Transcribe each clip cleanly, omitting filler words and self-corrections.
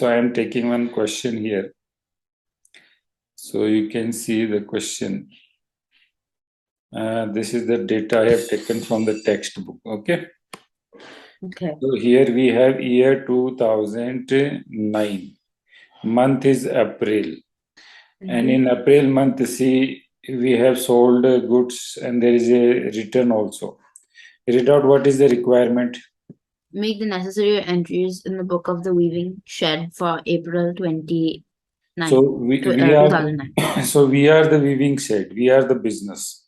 so I am taking one question here. So you can see the question. This is the data I have taken from the textbook. Okay. Okay. So here we have year 2009. Month is April. And in April month, see, we have sold goods and there is a return also. Read out what is the requirement. Make the necessary entries in the book of the weaving shed for April 29, So we are 2009. so we are the weaving shed. We are the business.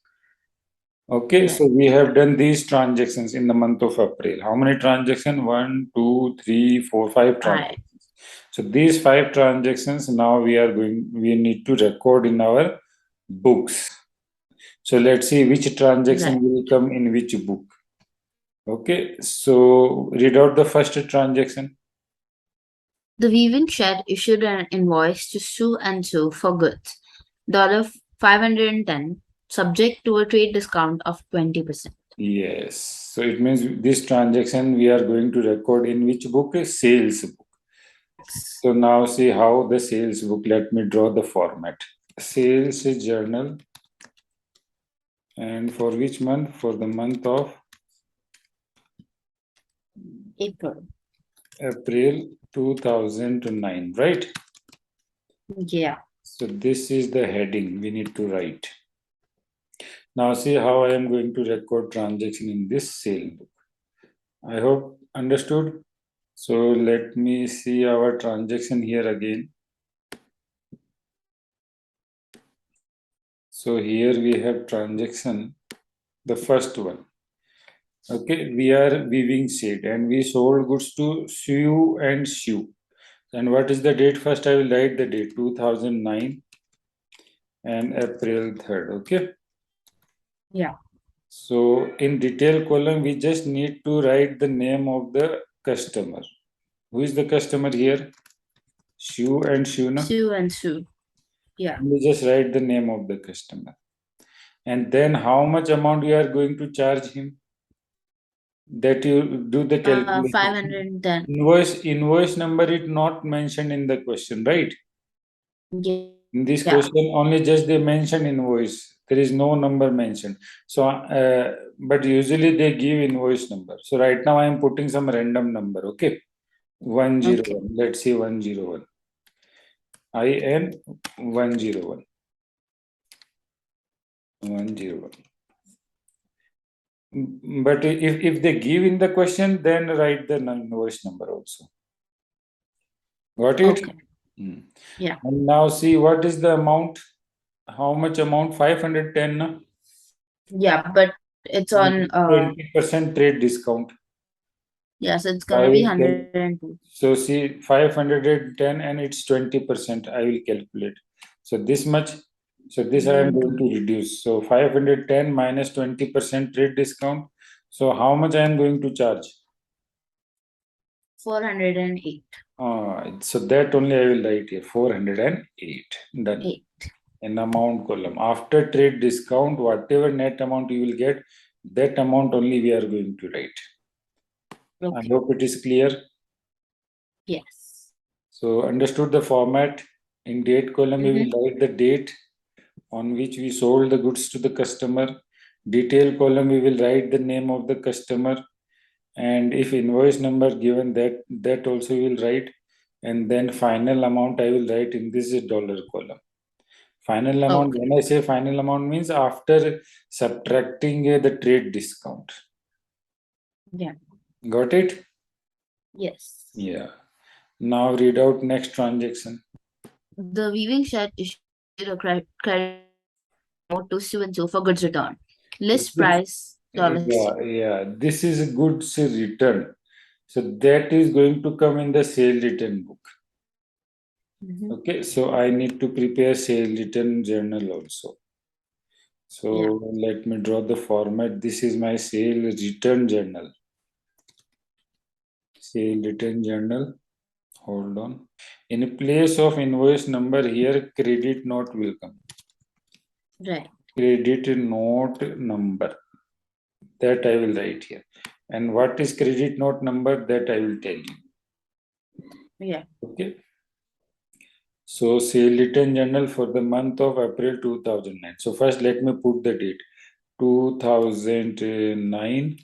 Okay, Right. so we have done these transactions in the month of April. How many transactions? 1, 2, 3, 4, 5 transactions. So these 5 transactions now we need to record in our books. So let's see which transaction will come in which book. Okay, so read out the first transaction. The weaving shed issued an invoice to Sue and Sue for goods, $510, subject to a trade discount of 20%. Yes, so it means this transaction we are going to record in which book? Sales book. So now see how the sales book, let me draw the format. Sales journal, and for which month? For the month of April 2009, right? Yeah. So this is the heading we need to write. Now see how I am going to record transaction in this sale book. I hope understood. So let me see our transaction here again. So here we have transaction, the first one. Okay, we are weaving shed and we sold goods to Sue and Sue. And what is the date? First I will write the date, 2009 and April 3rd. Okay. Yeah. So in detail column, we just need to write the name of the customer. Who is the customer here? Sue and Sue, no? Sue and Sue. Yeah. We just write the name of the customer. And then how much amount you are going to charge him? That you do the calculation. 510. Invoice number is not mentioned in the question, right? Yeah. In this question, only just they mention invoice. There is no number mentioned. So, but usually they give invoice number. So right now I am putting some random number. Okay, 101. Okay. Let's say 101. IN 101. 101. But if they give in the question, then write the invoice number also. Got it? Okay. Yeah. And now see what is the amount. How much amount? 510. No? Yeah, but it's on 20% trade discount. Yes, it's gonna be 102. So see 510 and it's 20%. I will calculate. So this much. So this I am going to reduce. So 510 minus 20% trade discount. So how much I am going to charge? 408. So that only I will write here. 408. Done. 8. In amount column. After trade discount, whatever net amount you will get, that amount only we are going to write. Okay. I hope it is clear. Yes. So understood the format. In date column, we will write the date on which we sold the goods to the customer. Detail column, we will write the name of the customer. And if invoice number given, that also we will write. And then final amount I will write in this dollar column. Final amount, when I say final amount means after subtracting the trade discount. Yeah. Got it? Yes. Yeah. Now read out next transaction. The weaving shed issued a credit note to Sue and Sue for goods return. List price $. Yeah. This is a goods return. So that is going to come in the sale return book. Okay, so I need to prepare sale return journal also. So let me draw the format. This is my sale return journal. Sale return journal. Hold on. In place of invoice number here, credit note will come. Right. Credit note number. That I will write here. And what is credit note number? That I will tell you. Yeah. Okay. So sale return journal for the month of April 2009. So first let me put the date 2009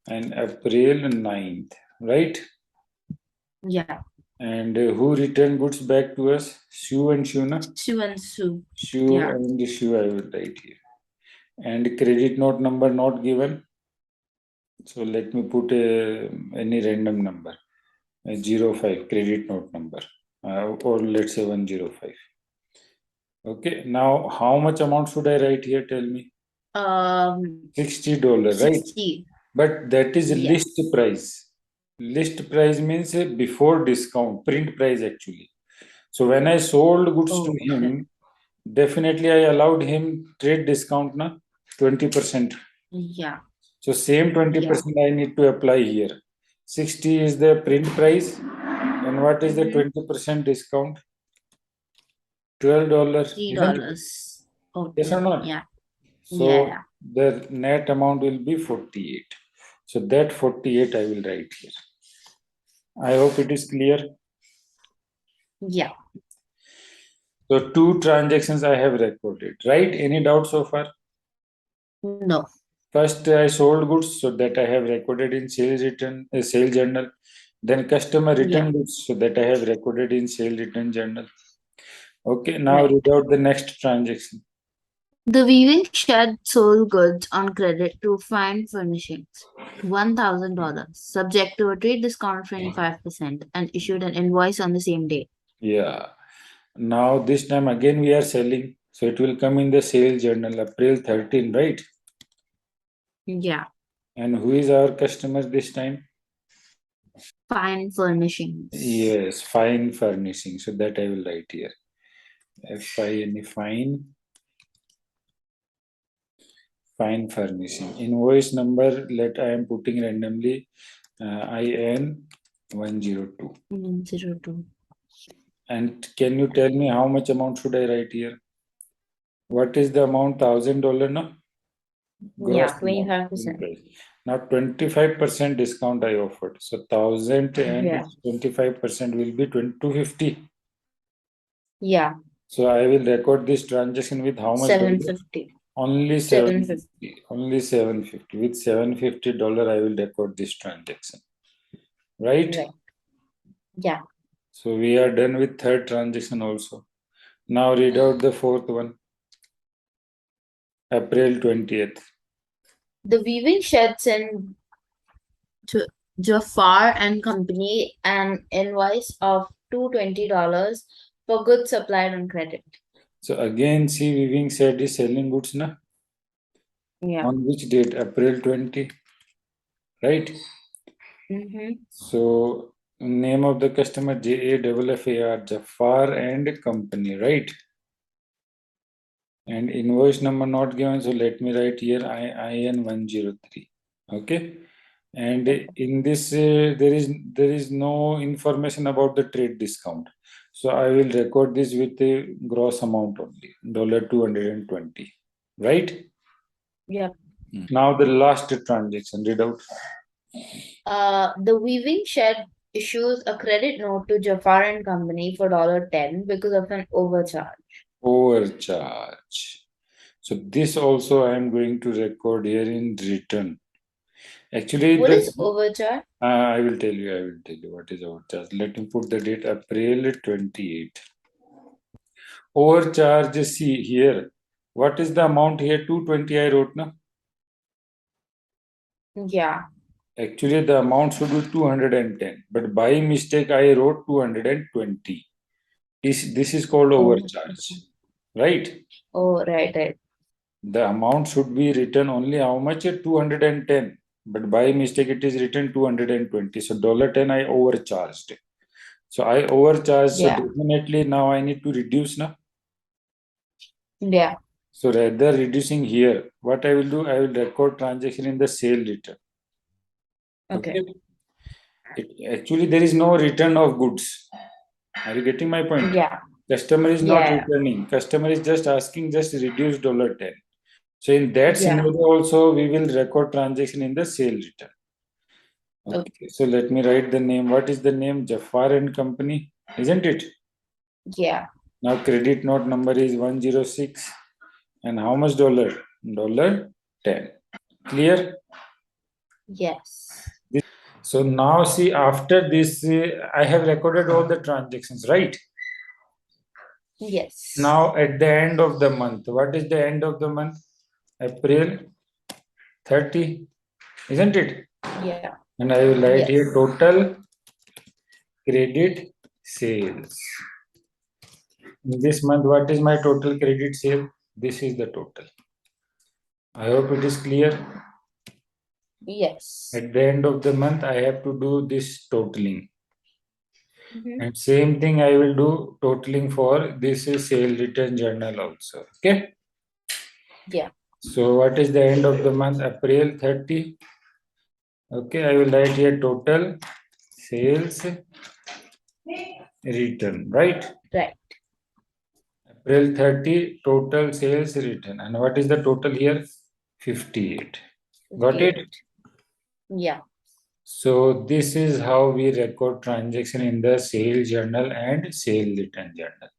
and April 9th, right? Yeah. And who returned goods back to us? Sue and Shuna? Sue and Sue. Sue Yeah. and Sue, I will write here. And credit note number not given. So let me put any random number. 05 credit note number. Or let's say 105. Okay. Now, how much amount should I write here? Tell me. $60, right? 60. But that is Yes. list price. List price means before discount, print price actually. So when I sold goods to Oh, okay. him, definitely I allowed him trade discount na 20%. Yeah. So same Yeah. 20% I need to apply here. 60 is the print price. And what is the Mm-hmm. 20% discount? $12, isn't it? $3. Oh, Yes or 12. not? Yeah. So Yeah. the net amount will be 48. So that 48 I will write here. I hope it is clear. Yeah. So two transactions I have recorded, right? Any doubt so far? No. First, I sold goods, so that I have recorded in sales return, sale journal. Then customer Yeah. return goods, so that I have recorded in sale return journal. Okay, now Right. read out the next transaction. The weaving shed sold goods on credit to Fine Furnishings, $1,000, subject to a trade discount of 25%, and issued an invoice on the same day. Yeah. Now this time again we are selling, so it will come in the sale journal, April 13, right? Yeah. And who is our customer this time? Fine Furnishings. Yes, Fine Furnishing. So that I will write here. Fine Furnishing. Invoice number, let I am putting randomly IN 102. 102. And can you tell me how much amount should I write here? What is the amount? $1,000, no? Gross Yeah, amount. 25%. Now 25% discount I offered. So 1,000 and Yeah. 25% will be 250. Yeah. So I will record this transaction with how much dollar? 750. Only 750. 750. Only 750. With $750 I will record this transaction. Right? Right. Yeah. So we are done with third transaction also. Now read out the fourth one. April 20th. The weaving sheds in Jafar and Company an invoice of $220 for goods supplied on credit. So again, see, weaving said is selling goods, na? Yeah. On which date? April 20, right? Mm-hmm. So name of the customer JAFFAR, Jafar and Company, right? And invoice number not given, so let me write here IN 103. Okay. And in this there is no information about the trade discount. So I will record this with the gross amount only, $220. Right? Yeah. Now the last transaction, read out. The weaving shed issues a credit note to Jafar and Company for $10 because of an overcharge. Overcharge. So this also I am going to record here in written. Actually, What is overcharge? I will tell you. I will tell you what is overcharge. Let me put the date April 28. Overcharge. See here. What is the amount here? 220 I wrote now. Yeah. Actually, the amount should be 210, but by mistake I wrote 220. This is called Oh, overcharge, right? oh, right. The amount should be written only how much? 210. But by mistake it is written 220. So $10 I overcharged. So I overcharged. So Yeah. definitely now I need to reduce now. Yeah. So rather reducing here, what I will do, I will record transaction in the sale return. Okay. Okay. Actually there is no return of goods. Are you getting my point? Yeah. Customer is not Yeah. returning. Customer is just asking, just reduce $10. So in that Yeah. scenario also we will record transaction in the sale return. Okay, so let me write the name. What is the name? Jafar and Company, isn't it? Yeah. Now credit note number is 106. And how much dollar? $10. Clear? Yes. So now see, after this, I have recorded all the transactions, right? Yes. Now at the end of the month, what is the end of the month? April 30, isn't it? Yeah. And I will write Yes. here total credit sales. In this month, what is my total credit sale? This is the total. I hope it is clear. Yes. At the end of the month, I have to do this totaling. Mhm. And same thing I will do totaling for this is sale return journal also. Okay. Yeah. So what is the end of the month? April 30. Okay, I will write here total sales return, right? Right. April 30 total sales return. And what is the total here? 58. Got it? 58. Yeah. So this is how we record transaction in the sale journal and sale return journal.